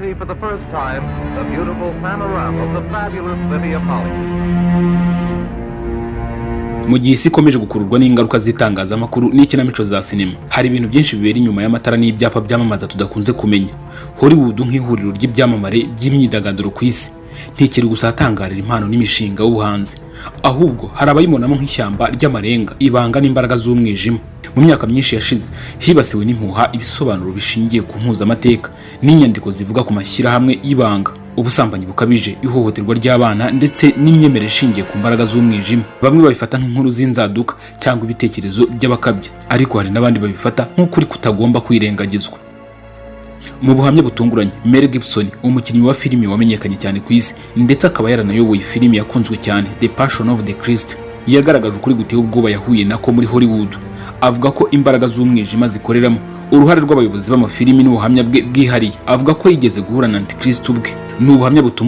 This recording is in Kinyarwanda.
For the first time, the beautiful panorama of the fabulous city of Hollywood. Mu gihe isi ikomeje gukururwa n'ingaruka z'itangazamakuru n'ikinamico za sinema, hari ibintu byinshi bibera inyuma y'amatara n'ibyapa byamamaza tudakunze kumenya. Hollywood nk'ihuriro ry'ibyamamare by'imyidagaduro ku isi ntikiri gusa atangarira impano n'imishinga y'ubuhanzi, ahubwo hari abayibonamo nk'ishyamba ry'amarenga, ibanga n'imbaraga z'umwijima. Mu myaka myinshi yashize hibasiwe n'impuha, ibisobanuro bishingiye ku mpuzamateka n'inyandiko zivuga ku mashyirahamwe y'ibanga, ubusambanyi bukabije, ihohoterwa ry'abana ndetse n'imyemerere ishingiye ku mbaraga z'umwijima. Bamwe babifata nk'inkuru z'inzaduka cyangwa ibitekerezo by'abakabya, ariko hari n'abandi babifata nk'ukuri kutagomba kwirengagizwa. Mu buhamya butunguranye, Mel Gibson, umukinnyi wa filimi wamenyekanye cyane ku isi ndetse akaba yaranayoboye filimi yakunzwe cyane The Passion of the Christ, yagaragaje ukuri guteye ubwoba yahuye nako muri Hollywood. Avuga ko imbaraga z'umwijima zikoreramo, uruhare rw'abayobozi b'amafilimi n'ubuhamya bwe bwihariye. Avuga ko yigeze guhura na Antikristo ubwe. Ni ubuhamya butuma